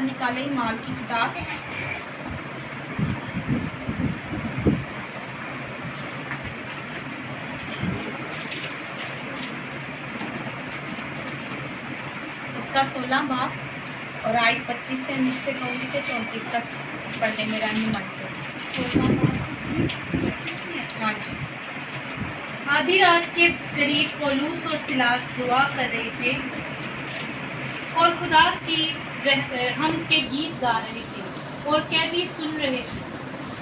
निकाले ईमान की किताब। उसका 16 बाब और आयत 25 से निश्चय कहूँगी कि 34 तक पढ़ने में रहनुमाई करो। हाँ जी। आधी रात के करीब पौलुस और सिलास दुआ कर रहे थे और खुदा की हम के गीत गा रहे थे और कैदी सुन रहे थे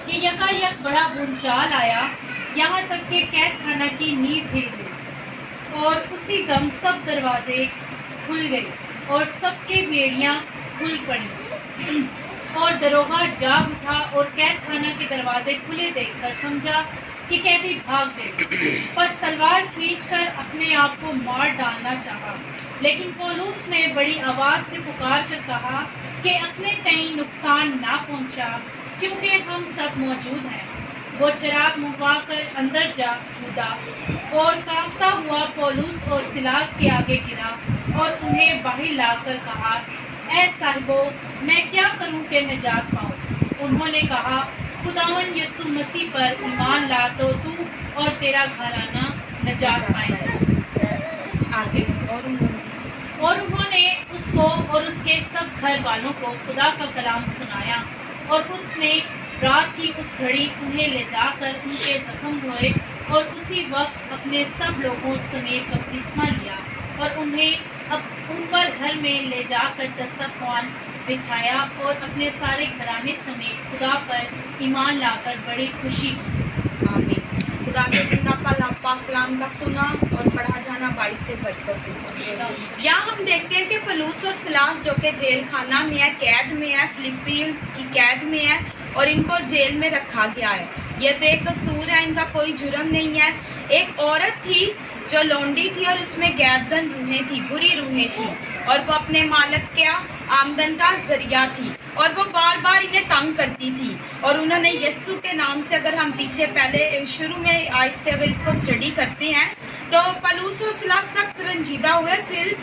कि यकायक बड़ा भूचाल आया, यहाँ तक कि कैद खाना की नींव हिल गई और उसी दम सब दरवाजे खुल गए और सबके बेड़ियाँ खुल पड़ी और दरोगा जाग उठा और कैद खाना के दरवाजे खुले देखकर समझा कि कैदी भाग गए। बस तलवार खींचकर अपने आप को मार डालना चाहा, लेकिन पौलुस ने बड़ी आवाज़ से पुकार कर कहा कि अपने तय नुकसान ना पहुंचा, क्योंकि हम सब मौजूद हैं। वो चिराग मुंहवा कर अंदर जा कूदा और कांपता हुआ पौलुस और सिलास के आगे गिरा और उन्हें बाहर लाकर कहा, ऐ साहिबो, मैं क्या करूं कि निजात पाऊं? उन्होंने कहा, खुदावन यीशु मसीह पर ईमान ला तो तू और तेरा घराना निजात पाएगा। आगे और उन्होंने उसको और उसके सब घर वालों को खुदा का कलाम सुनाया और उसने रात की उस घड़ी उन्हें ले जाकर उनके जख्म धोए और उसी वक्त अपने सब लोगों समेत बपतिस्मा लिया और उन्हें अब उन पर घर में ले जाकर दस्तरख्वान बिछाया और अपने सारे घराने समेत खुदा पर ईमान लाकर बड़ी खुशी की। आमीन। खुदा के जिंदा पाक कलाम का सुना और पढ़ा जाना 22 से बरकत हो। यहाँ हम देखते हैं कि पौलुस और सिलास जो कि जेल खाना में है, कैद में है, फिलिप्पी की कैद में है और इनको जेल में रखा गया है। ये बेकसूर है, इनका कोई जुर्म नहीं है। एक औरत थी जो लौंडी थी और उसमें गैबदन रूहें थी, बुरी रूहें थी, और वो अपने मालिक के आमदन का जरिया थी और वो बार बार इन्हें तंग करती थी। और उन्होंने यीशु के नाम से, अगर हम पीछे पहले शुरू में आयत से अगर इसको स्टडी करते हैं तो पौलुस और सिलास सख्त रंजीदा हुए, फिर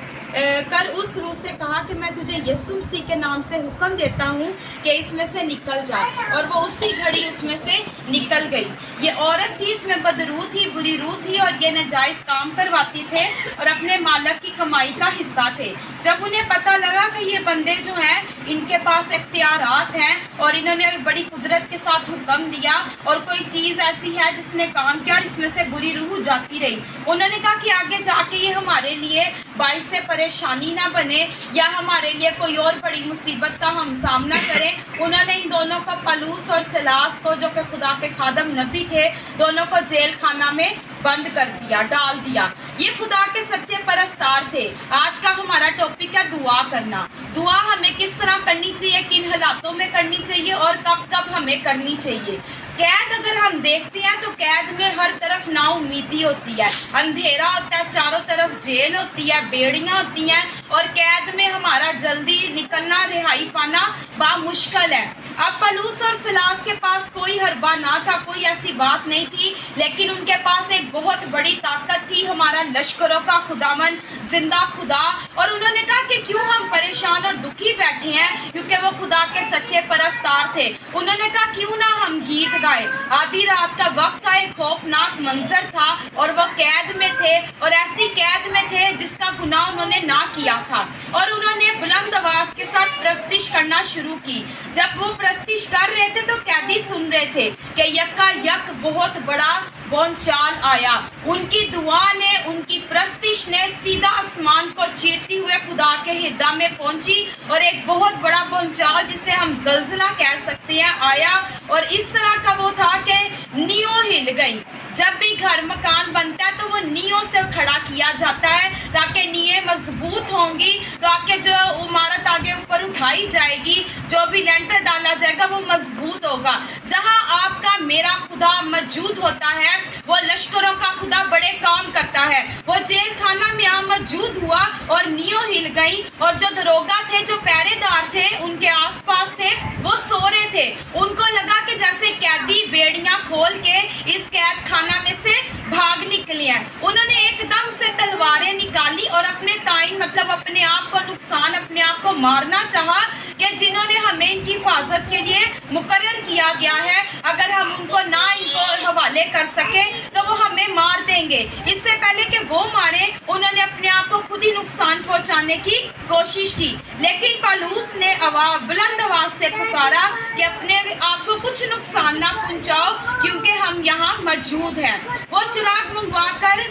कर उस रूह से कहा कि मैं तुझे यीशु मसीह के नाम से हुक्म देता हूँ कि इसमें से निकल जा, और वो उसी घड़ी उसमें से निकल गई। ये औरत थी, इसमें बदरू थी, बुरी रूह थी और ये नाजायज़ काम करवाती थे और अपने मालिक की कमाई का हिस्सा थे। जब उन्हें पता लगा कि ये बंदे जो हैं इनके पास इख्तियारात हैं और इन्होंने बड़ी कुदरत के साथ हुक्म दिया और कोई चीज़ ऐसी है जिसने काम किया और इसमें से बुरी रूह जाती रही, उन्होंने कहा कि आगे जाके ये हमारे लिए बाइस से परेशानी ना बने या हमारे लिए कोई और बड़ी मुसीबत का हम सामना करें। उन्होंने इन दोनों को, पौलुस और सिलास को, जो कि खुदा के खादम नबी थे, दोनों को जेल खाना में बंद कर दिया, डाल दिया। ये खुदा के सच्चे परस्तार थे। आज का हमारा टॉपिक है दुआ करना। दुआ हमें किस तरह करनी चाहिए, किन हालातों में करनी चाहिए और कब कब हमें करनी चाहिए। कैद अगर हम देखते हैं तो कैद में हर तरफ नाउमीदी होती है, अंधेरा होता है, चारों तरफ जेल होती है, बेड़ियाँ होती हैं और कैद में हमारा जल्दी निकलना, रिहाई पाना बामुश्किल है। अब पौलुस और सिलास के पास कोई हरबा ना था, कोई ऐसी बात नहीं थी, लेकिन उनके पास एक बहुत बड़ी ताकत थी, हमारा लश्करों का खुदावन, जिंदा खुदा। और उन्होंने कहा कि क्यों हम परेशान और दुखी बैठे हैं, क्योंकि वो खुदा के सच्चे परस्तार थे। उन्होंने कहा क्यों ना हम गीत गाए। आधी रात का वक्त था, एक खौफनाक मंजर था और वो कैद में थे और ऐसी कैद में थे जिसका गुनाह उन्होंने ना किया था। और उन्होंने बुलंद आवाज के साथ प्रस्तिश करना शुरू की। जब वो प्रस्तिश कर रहे थे तो कैदी सुन रहे थे कि यकायक बहुत बड़ा भूचाल आया। उनकी दुआ ने, उनकी प्रस्तिश ने सीधा आसमान को चीरती हुए खुदा के हृदय में पहुंची और एक बहुत बड़ा भूचाल, जिसे हम जलजला कह सकते हैं, आया। और इस तरह का वो था कि नींव हिल गई। जब भी घर मकान बनता है तो वो नींव से खड़ा किया जाता है ताकि नींवें मजबूत होंगी, तो आके जो इमारत आगे ऊपर उठाई जाएगी, जो भी लेंटर डाला जाएगा वो मजबूत होगा। जहाँ आपका मेरा खुदा मौजूद होता है, वो लश्करों का खुदा बड़े काम करता है। वो जेल खाना में मौजूद हुआ और नींव हिल गई और जो दरोगा थे, जो पहरेदार थे, उनके आसपास थे, वो सो रहे थे। उनको लगा कि जैसे कैदी बेड़ियां खोल के इस कैद खाना में से भाग निकले हैं। उन्होंने एकदम से तलवारें निकाली और अपने ताइन, मतलब अपने आप को नुकसान, अपने आप को मारना चाहा कि जिन्होंने हमें इनकी हिफाजत के लिए मुकर्रर किया गया है, अगर हम उनको ना इनको हवाले कर सके तो वो हमें मार देंगे। इससे पहले कि वो मारे, उन्होंने अपने आप को खुद ही नुकसान पहुंचाने की कोशिश की, लेकिन पलूस ने बुलंद आवाज से पुकारा कि अपने आप को कुछ नुकसान ना पहुंचाओ क्योंकि हम यहाँ मौजूद हैं। वो चिराग मंगवा कर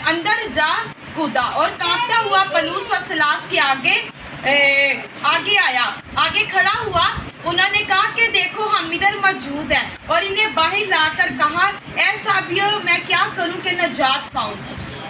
अंदर जा कूदा और कांपता हुआ पलूस और सिलास के आगे आया, आगे खड़ा हुआ। उन्होंने कहा कि देखो हम इधर मौजूद हैं, और इन्हें बाहर लाकर कहा, ऐ साबियों मैं क्या करूं कि नजात पाऊं।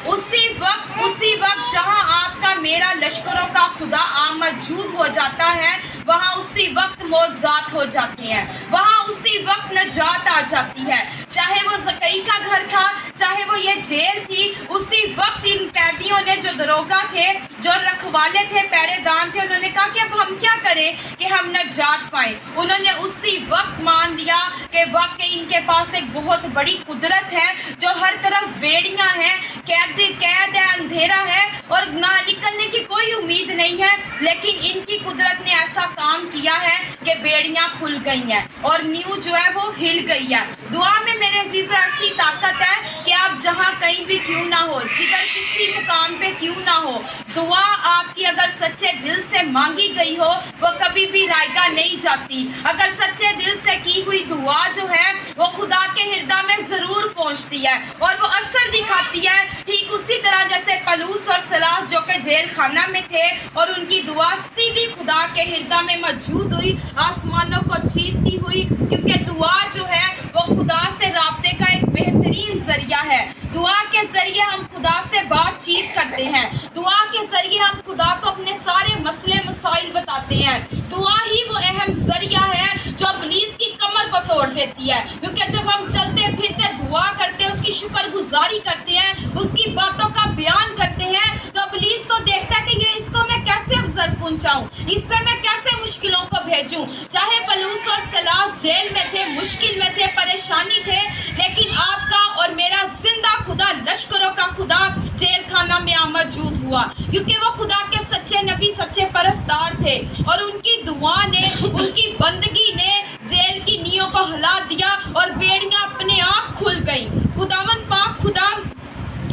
उसी वक्त जहां आपका मेरा लश्करों का खुदा मौजूद हो जाता है, वहाँ उसी वक्त मौज़ात हो जाती हैं, वहाँ उसी वक्त नजात आ जाती है। चाहे वो ज़कई का घर था, चाहे वो ये जेल थी, उसी वक्त इन कैदियों ने, जो दरोगा थे, जो रखवाले थे, पहरेदार थे, उन्होंने कहा कि अब हम क्या करें कि हम नजात पाएं। उन्होंने उसी वक्त मान लिया कि वाकई इनके पास एक बहुत बड़ी कुदरत है, जो हर तरफ बेड़ियां हैं, कैद है, अंधेरा है और ना निकलने की कोई उम्मीद नहीं है, लेकिन इनकी कुदरत ने ऐसा काम किया है कि बेड़ियां खुल गई हैं और न्यू जो है वो हिल गई है। दुआ में मेरे अजीज़ो ऐसी ताकत है कि आप जहां कहीं भी क्यों ना हो, जिधर किसी मुकाम पे क्यों ना हो, दुआ आपकी अगर सच्चे दिल से मांगी गई हो वो कभी भी रायगा नहीं जाती। अगर सच्चे दिल से की हुई दुआ जो है वो खुदा के हृदय में ज़रूर पहुंचती है और वो असर दिखाती है। ठीक उसी तरह जैसे पलूस और सिलास जो कि जेल खाना में थे और उनकी दुआ सीधी खुदा के हृदय में मौजूद हुई, आसमानों को चीरती हुई, क्योंकि दुआ जो है वो खुदा से राब्ते का एक बेहतरीन जरिया है। दुआ के जरिए हम खुदा से बातचीत करते हैं, दुआ के जरिए हम खुदा को अपने सारे मसले मसाइल बताते हैं। दुआ ही वो अहम जरिया है जो इब्लीस की कमर को तोड़ देती है, क्योंकि जब हम चलते फिरते दुआ करते हैं, उसकी शुक्रगुजारी करते हैं, उसकी बातों का बयान करते हैं, तो इब्लीस तो देखता है कि ये इसको मैं कैसे अफजल पहुंचाऊं, इस पे मैं कैसे मुश्किलों को भेजूं। चाहे पलूस और सिलास जेल में थे, मुश्किल में थे, परेशानी थे, लेकिन आपका और मेरा जिंदा खुदा, लश्करों का खुदा जेल खाना में मौजूद हुआ, क्योंकि वो खुदा के सच्चे नबी, सच्चे परस्तार थे और उनकी दुआ ने, उनकी बंदगी ने जेल की नींवों को हिला दिया और बेड़ियां अपने आप खुल गई। खुदावन पाक खुदा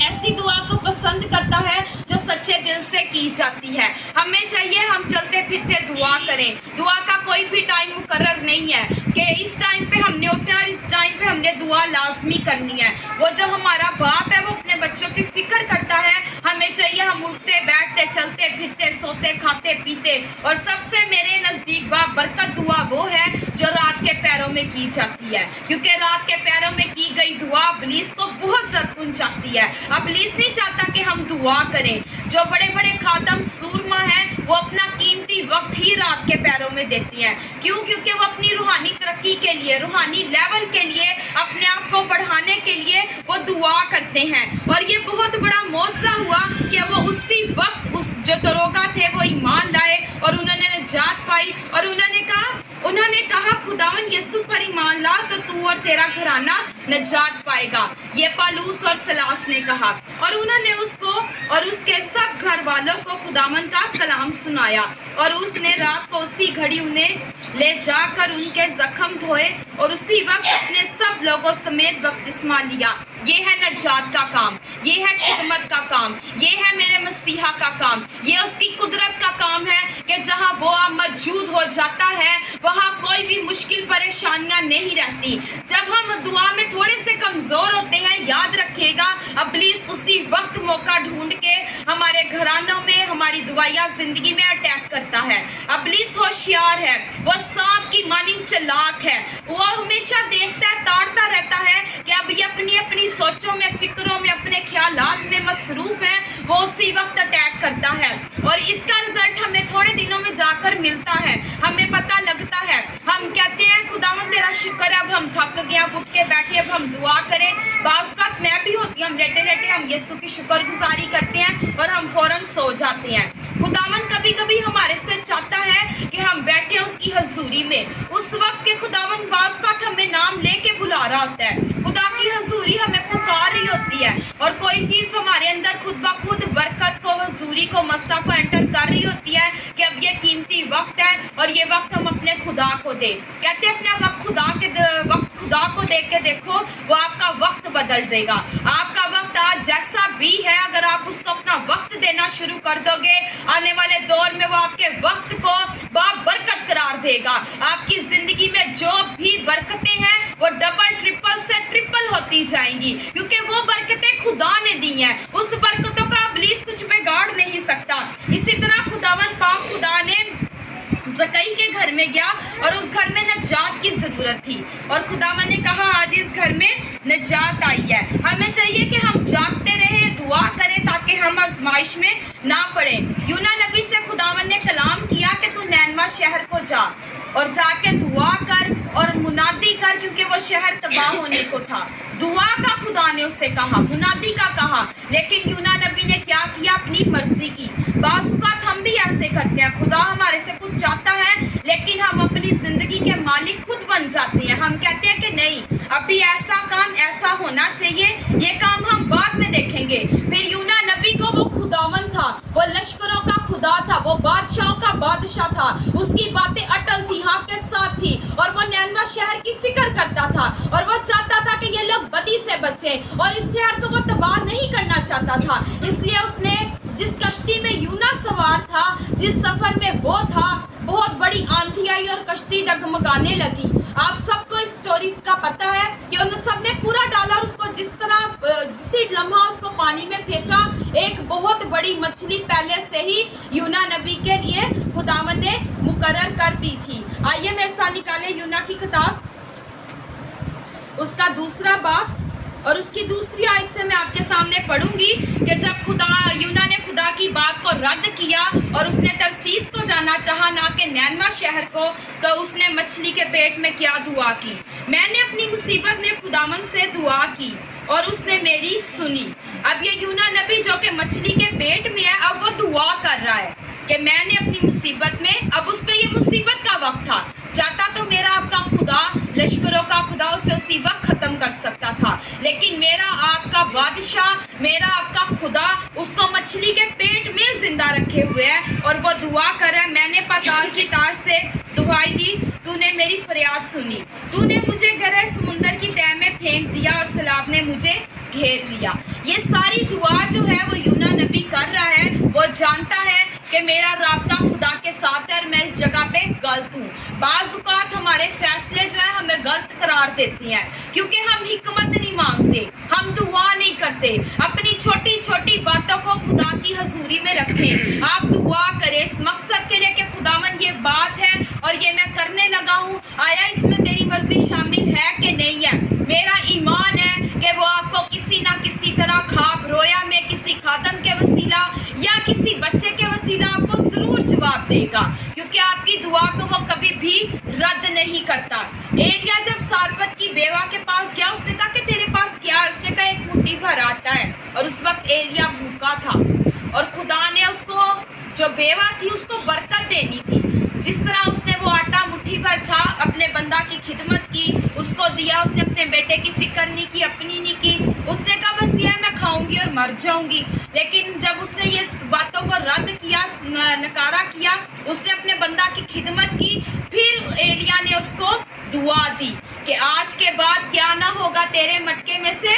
ऐसी दुआ को पसंद करता है जो सच्चे दिल से की जाती है। हमें चाहिए हम चलते फिरते दुआ करें। दुआ का कोई भी टाइम मुकर्रर नहीं है कि इस टाइम पे हमने उठना और इस टाइम पे हमने दुआ लाजमी करनी है। वो जो हमारा बाप है वो अपने बच्चों की फिक्र करता है। हमें चाहिए हम उठते बैठते चलते फिरते सोते खाते पीते, और सबसे मेरे नज़दीक बरकत दुआ वो है जो रात के पैरों में की जाती है, क्योंकि रात के पैरों में की गई दुआ इब्लीस को बहुत ज़र पहुँचाती है। इब्लीस नहीं चाहता कि हम दुआ करें। जो बड़े बड़े खातम सूरमा हैं वो अपना कीमती वक्त ही रात के पैरों में देती हैं। क्यों? क्योंकि वो अपनी रूहानी तरक्की के लिए, रूहानी लेवल के लिए, अपने आप को बढ़ाने के लिए वो दुआ करते हैं। और ये बहुत बड़ा मौजज़ा हुआ कि वो उसी वक्त उस जो दरोगा थे वो ईमान लाए और उन्होंने निजात पाई और उन्होंने कहा खुदावन यीशु पर ईमान ला तो तू और तेरा घराना निजात पाएगा। ये पलूस और सिलास ने कहा और उन्होंने उसको और उसके सब घर वालों को खुदावन का कलाम सुनाया, और उसने रात को उसी घड़ी उन्हें ले जाकर उनके जख्म धोए और उसी वक्त अपने सब लोगों समेत बपतिस्मा लिया। ये है नजात का काम, ये है खिदमत का काम, ये है मेरे मसीहा का काम, ये उसकी कुदरत का काम है कि जहाँ वो मौजूद हो जाता है वहाँ कोई भी मुश्किल परेशानियाँ नहीं रहती। जब हम दुआ में थोड़े से कमज़ोर होते हैं, याद रखिएगा इब्लीस उसी वक्त मौका ढूंढ के हमारे घरानों में, हमारी दुआया ज़िंदगी में अटैक करता है। इब्लीस होशियार है, वो सांप की मानिंद चालाक है। वो हमेशा देखता है, ताड़ता रहता है कि अब ये अपनी अपनी सोचों में, फिक्रों में, अपने ख्यालात में मसरूफ़ है, वो उसी वक्त अटैक करता है और इसका रिजल्ट हमें थोड़े दिनों में जाकर मिलता है। हमें पता लगता है, हम कहते हैं खुदावन तेरा शुक्र है, अब हम थक गए, अब उठ के बैठे, अब हम दुआ करें। बाज़ का मैं भी होती हूँ, हम लेटे लेटे हम यीशु की शुक्रगुजारी करते हैं और हम फ़ौरन सो जाते हैं। खुदावन कभी कभी हमारे से चाहता है कि हम बैठे उसकी हजूरी में, उस वक्त के खुदावन बाज़ का हमें नाम लेके बुला रहा होता है, खुदा की हजूरी हमें पुकार रही होती है और कोई चीज़ हमारे अंदर खुद ब खुद बरकत को, हजूरी को, मस्सा को एंटर कर रही होती है कि अब ये कीमती वक्त है और ये वक्त हम अपने खुदा को दे। कहते हैं अपना वक्त खुदा को दे के देखो, वो आपका वक्त बदल देगा। आपका वक्त आज जैसा भी है, अगर आप उसको अपना वक्त देना शुरू कर दोगे, आने वाले दौर में वो आपके वक्त को बाबरकत करार देगा। आपकी जिंदगी में जो भी बरकतें हैं वो डबल ट्रिपल से ट्रिपल होती जाएंगी, क्योंकि वो बरकतें खुदा ने दी हैं। उस बरकतों का इब्लीस कुछ बिगाड़ नहीं सकता। इसी तरह खुदावन पाक खुदा ने ज़कई के घर में गया और उस घर में नजात की ज़रूरत थी, और खुदावन ने कहा आज इस घर में नजात आई है। हमें चाहिए कि हम जागते रहें, दुआ करें ताकि हम आजमाइश में ना पड़े। यूना नबी से खुदावन ने कलाम किया कि तू नैनवा शहर को जा और जाके दुआ कर और मुनादी कर, क्योंकि वो शहर तबाह होने को था। दुआ का खुदा ने उससे कहा, मुनादी का कहा, लेकिन यूना नबी ने क्या किया? अपनी मर्जी की। बाज़-औक़ात हम भी ऐसे करते हैं, खुदा हमारे से कुछ चाहता है लेकिन हम अपनी ज़िंदगी के मालिक खुद बन जाते हैं। हम कहते हैं कि नहीं, अभी ऐसा काम ऐसा होना चाहिए, ये काम हम बाद में देखेंगे। फिर यूना नबी को वो खुदावन था, वो लश्करों का खुदा था, वो बादशाहों का बादशाह था, उसकी बातें अटल थी, हाँ के साथ थी, और वो नैनवा शहर की फिक्र करता था, और वो चाहता था कि ये लोग बदी से बचे, और इस शहर को वो तबाह नहीं करना चाहता था। इसलिए उसने जिस कश्ती में यूना सवार था, जिस सफर में वो था, बहुत बड़ी आंधी आई और कश्ती डगमगाने लगी। आप सबको इस स्टोरी का पता है कि उन सब ने पूरा डाला और उसको जिसी लम्हा उसको पानी में फेंका, एक बहुत बड़ी मछली पहले से ही यूना नबी के लिए खुदावन ने मुकर्रर कर दी थी। आइए मेरे साथ निकाले यूना की किताब, उसका 2 बाब और उसकी 2 आयत से मैं आपके सामने पढ़ूंगी कि जब यूना ने खुदा की बात को रद्द किया और उसने तरसीस को जाना चाहा, ना कि नैनवा शहर को, तो उसने मछली के पेट में क्या दुआ की? मैंने अपनी मुसीबत में खुदावन से दुआ की और उसने मेरी सुनी। अब ये यूना नबी जो कि मछली के पेट में है, अब वो दुआ कर रहा है कि मैंने अपनी मुसीबत में, अब उस पर ये मुसीबत का वक्त था, चाहता तो मेरा आपका खुदा, लश्करों का खुदा, उसे उसी वक्त ख़त्म कर सकता था, लेकिन मेरा आपका बादशाह, मेरा आपका खुदा उसको मछली के पेट में ज़िंदा रखे हुए है और वो दुआ कर रहा है। मैंने पाताल की तार से दुहाई दी, तूने मेरी फरियाद सुनी, तूने मुझे गहरे समुंदर की तह में फेंक दिया और सैलाब ने मुझे घेर लिया। ये सारी दुआ जो है वो यूना नबी कर रहा है। वो जानता है कि मेरा राब्ता खुदा के साथ है और मैं इस जगह पे गलत हूँ। बाज़-औक़ात हमारे फैसले जो है हमें गलत करार देती हैं, क्योंकि हम हिकमत नहीं मांगते, हम दुआ नहीं करते, अपनी छोटी छोटी बातों को खुदा की हजूरी में रखें। आप दुआ करें इस मकसद के लिए कि खुदावन ये बात है और ये मैं करने लगा हूँ, आया इसमें तेरी मर्जी शामिल है कि नहीं है। मेरा ईमान है कि वो आपको किसी ना किसी तरह ख्वाब रोया में किसी खादम के वसीला या किसी बच्चे के वसीला आपको ज़रूर जवाब देगा, क्योंकि आपकी दुआ को वो कभी भी रद्द नहीं करता। एलिया जब सारपत की बेवा के पास गया, उसने कहा कि तेरे पास क्या है? उसने कहा एक मुट्ठी भर आटा है, और उस वक्त एलिया भूखा था और खुदा ने उसको, जो बेवा थी, उसको बरकत देनी थी। जिस तरह उसने वो आटा मुट्ठी भर था, अपने बंदा की खिदमत की, उसको दिया, उसने अपने बेटे की फिक्र नहीं की, अपनी नहीं की। उसने कहा बस ये मैं खाऊंगी और मर जाऊंगी। लेकिन जब उसने ये बातों को रद्द किया, नकारा किया, उसने अपने बंदा की खिदमत की, फिर एलिया ने उसको दुआ दी कि आज के बाद क्या ना होगा, तेरे मटके में से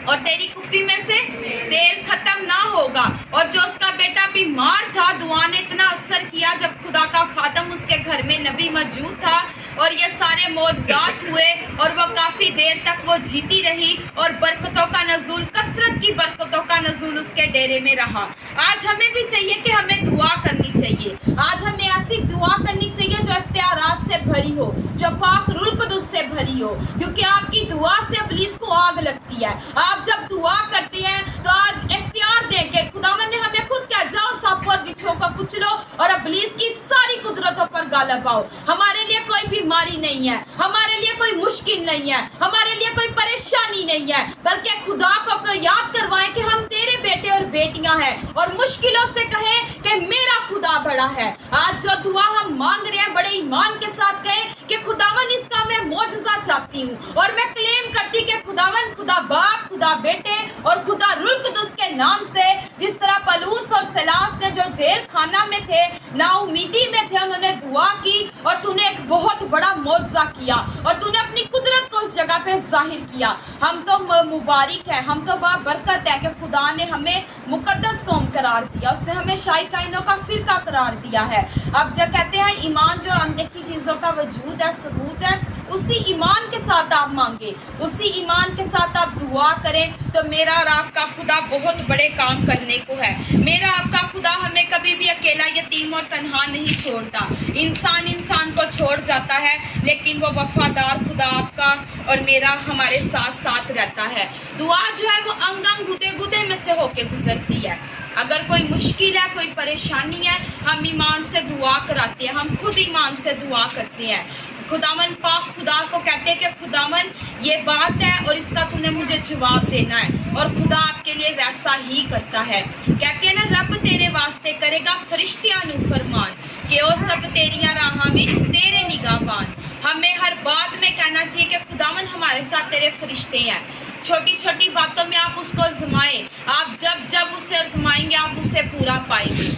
और तेरी कुप्पी में से तेल खत्म ना होगा। और जो उसका बेटा बीमार था, दुआ ने इतना असर किया, जब खुदा का खादम उसके घर में नबी मौजूद था और ये सारे मौजज़ात हुए और वो काफ़ी देर तक वो जीती रही और बरकतों का नज़ूल, कसरत की बरकतों का नज़ूल उसके डेरे में रहा। आज हमें भी चाहिए कि हमें दुआ करनी चाहिए। आज हमें ऐसी दुआ करनी चाहिए जो इख्तियारात से भरी हो, जो पाक रूह कुदस से भरी हो, क्योंकि आपकी दुआ से इब्लीस को आग लगती है। आप जब दुआ करते हैं तो आज इख्तियार दें कि खुदावन ने हमें खुद कहा, जाओ सांप और बिच्छू को कुचलो और इब्लीस की सारी कुदरतों पर गालिब आओ। हमारे लिए कोई बीमारी नहीं है, हमारे लिए कोई मुश्किल नहीं है, हमारे लिए कोई परेशानी नहीं है, बल्कि खुदा को याद करवाएं कि हम तेरे बेटे और बेटियां हैं और मुश्किलों से कहें कि मेरा खुदा बड़ा है। आज जो दुआ हम मांग रहे हैं, बड़े ईमान के साथ कहें कि खुदावन इसका मैं मौजज़ा चाहती हूँ और मैं क्लेम करती कि खुदावन, खुदा बाप, खुदा बेटे और खुदा रूह कुदस के नाम से जिस तरह पलूस और सिलास ने जो जेल खाना में थे, नाउमीदी में थे, उन्होंने दुआ की और तूने एक बहुत बड़ा मौजज़ा किया और तूने अपनी कुदरत को उस जगह पे जाहिर किया। हम तो मुबारक है, हम तो बाबरकत है कि खुदा ने हमें मुकद्दस कौम करार दिया, उसने हमें शाही काइनों का फिरका करार दिया है। अब जब कहते हैं ईमान जो अनदेखी चीज़ों का वजूद है, सबूत है, उसी ईमान के साथ आप मांगे, उसी ईमान के साथ आप दुआ करें तो मेरा और आपका खुदा बहुत बड़े काम करने को है। मेरा आपका खुदा हमें कभी भी अकेला, यतीम और तन्हा नहीं छोड़ता। इंसान को छोड़ जाता है, लेकिन वो वफादार खुदा आपका और मेरा हमारे साथ साथ रहता है। दुआ जो है वो अंग अंग गुदे गुदे में से होके गुजरती है। अगर कोई मुश्किल है, कोई परेशानी है, हम ईमान से दुआ कराते हैं, हम खुद ईमान से दुआ करते हैं। खुदावन पाक खुदा को कहते हैं कि खुदावन ये बात है और इसका तूने मुझे जवाब देना है, और खुदा आपके लिए वैसा ही करता है। कहते हैं ना, रब तेरे वास्ते करेगा फरिश्तियां नू फरमान कि ओ सब तेरियां राहां विच तेरे निगाहबान। हमें हर बात में कहना चाहिए कि खुदावन हमारे साथ तेरे फरिश्ते हैं। छोटी छोटी बातों में आप उसको आजमाएं, आप जब जब उसे आजमाएंगे आप उसे पूरा पाएंगे।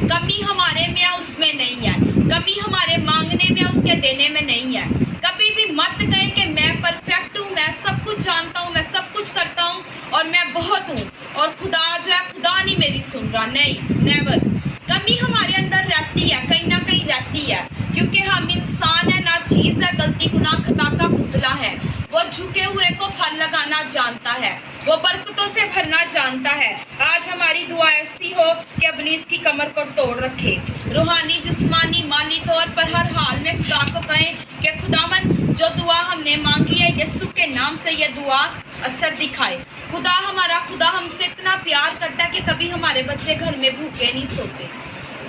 कमी हमारे में है, उसमें नहीं है। कमी हमारे मांगने में, उसके देने में नहीं है। कभी भी मत कहें कि मैं परफेक्ट हूँ, मैं सब कुछ जानता हूँ, मैं सब कुछ करता हूँ और मैं बहुत हूँ और खुदा जो है खुदा नहीं मेरी सुन रहा। नहीं, नेवर। कमी हमारे अंदर रहती है, कहीं ना कहीं रहती है, क्योंकि हम इंसान है, ना चीज़ है, गलती गुनाह खता का पुतला है। वो झुके हुए को फल लगाना जानता है, वो बरकतों से भरना जानता है। आज हमारी दुआ ऐसी हो कि इब्लीस की कमर को तोड़ रखे। रूहानी, जिस्मानी, माली तौर पर हर हाल में खुदा को कहें कि खुदावन जो दुआ हमने मांगी है, यीशु के नाम से ये दुआ असर दिखाए। खुदा हमारा खुदा हमसे इतना प्यार करता है कि कभी हमारे बच्चे घर में भूखे नहीं सोते,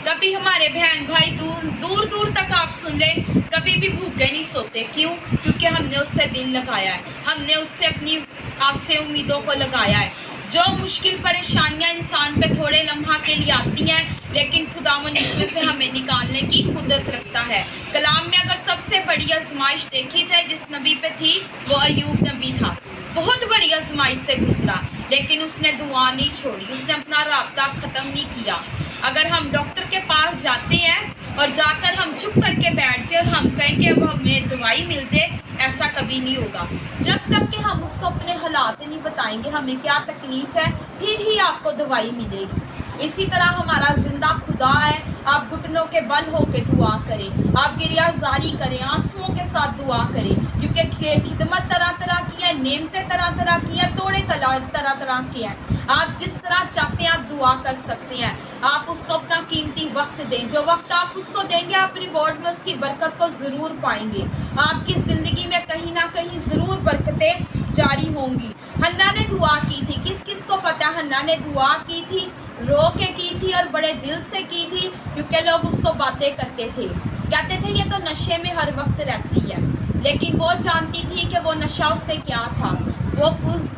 कभी हमारे बहन भाई दूर दूर तक आप सुन लें, कभी भी भूखे नहीं सोते। क्यों? क्योंकि हमने उससे दिल लगाया है, हमने उससे अपनी आसे उम्मीदों को लगाया है। जो मुश्किल परेशानियां इंसान पे थोड़े लम्हा के लिए आती हैं, लेकिन खुदावन इसमें से हमें निकालने की कुदरत रखता है। कलाम में अगर सबसे बड़ी आजमाइश देखी जाए जिस नबी पे थी, वो अय्यूब नबी था। बहुत बड़ी आजमाइश से गुजरा, लेकिन उसने दुआ नहीं छोड़ी, उसने अपना राब्ता ख़त्म नहीं किया। अगर हम डॉक्टर के पास जाते हैं और जाकर हम चुप करके बैठ जाए और हम कहें कि अब हमें दवाई मिल जाए, ऐसा कभी नहीं होगा। जब तक कि हम उसको अपने हालात नहीं बताएंगे हमें क्या तकलीफ़ है, फिर ही आपको दवाई मिलेगी। इसी तरह हमारा जिंदा खुदा है। आप घुटनों के बल होकर दुआ करें, आप गिरियाजारी करें, आंसुओं के साथ दुआ करें, क्योंकि खिदमत तरह तरह की है, नेमतें तरह तरह की है, तोड़े तरह तरह के हैं। आप जिस तरह चाहते हैं आप दुआ कर सकते हैं। आप उसको अपना कीमती वक्त दें, जो वक्त आप उसको देंगे आप रिवॉर्ड में उसकी बरकत को ज़रूर पाएंगे। आपकी ज़िंदगी में कहीं ना कहीं ज़रूर बरकतें जारी होंगी। हन्ना ने दुआ की थी, किस किस को पता है हन्ना ने दुआ की थी? रो के की थी और बड़े दिल से की थी, क्योंकि लोग उसको बातें करते थे, कहते थे ये तो नशे में हर वक्त रहती है, लेकिन वो जानती थी कि वो नशा उससे क्या था, वो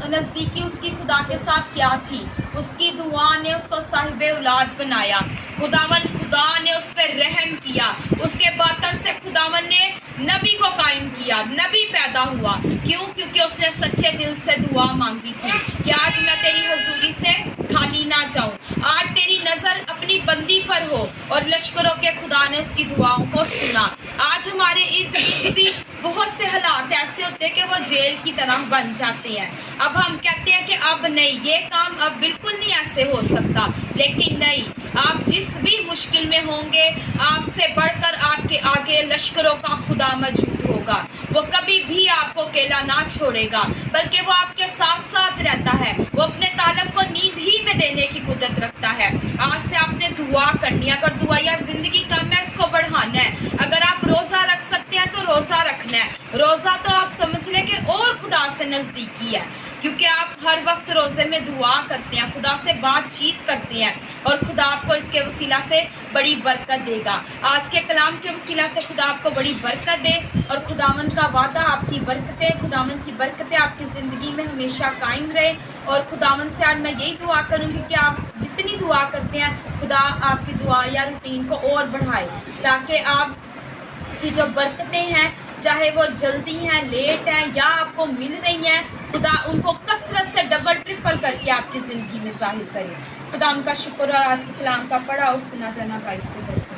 नज़दीकी उसकी खुदा के साथ क्या थी। उसकी दुआ ने उसको साहिबे औलाद बनाया। खुदा ने उस पर रहम किया, उसके बातन से खुदावन ने नबी को कायम किया, नबी पैदा हुआ। क्यों? क्योंकि उसने सच्चे दिल से दुआ मांगी थी कि आज मैं तेरी हजूरी से खाली ना जाऊं, आज तेरी नज़र अपनी बंदी पर हो, और लश्करों के खुदा ने उसकी दुआओं को सुना। आज हमारे इर्द गिर्द भी बहुत से हालात ऐसे होते हैं कि वो जेल की तरह बन जाते हैं। अब हम कहते हैं कि अब नहीं, ये काम अब बिल्कुल नहीं ऐसे हो सकता, लेकिन नहीं, आप जिस भी मुश्किल में होंगे आपसे बढ़कर आपके आगे लश्करों का खुदा मौजूद होगा। वो कभी भी आपको अकेला ना छोड़ेगा, बल्कि वो आपके साथ साथ रहता है। वो अपने तालब को नींद ही में देने की कुदरत रखता है। आज से आपने दुआ करनी है। अगर दुआ या ज़िंदगी कम है, इसको बढ़ाना है। अगर आप रोज़ा रख सकते हैं तो रोज़ा रखना है। रोज़ा तो आप समझ लें कि और खुदा से नज़दीकी है, क्योंकि आप हर वक्त रोज़े में दुआ करते हैं, खुदा से बातचीत करते हैं, और खुदा आपको इसके वसीला से बड़ी बरकत देगा। आज के कलाम के वसीला से खुदा आपको बड़ी बरकत दे, और खुदावंद का वादा आपकी बरकतें, खुदावंद की बरकतें आपकी ज़िंदगी में हमेशा कायम रहे। और खुदावंद से आज मैं यही दुआ करूँगी कि आप जितनी दुआ करते हैं खुदा आपकी दुआ या रूटीन को और बढ़ाए, ताकि आप की जो बरकतें हैं, چاہے وہ جلدی ہیں، لیٹ ہیں یا آپ کو مل رہی ہیں، خدا ان کو کثرت سے ڈبل ٹرپل کر کے آپ کی زندگی میں ظاہر کرے۔ خدا ان کا شکر اور آج کے کلام کا پڑھا اور سنا جانا باعث برکت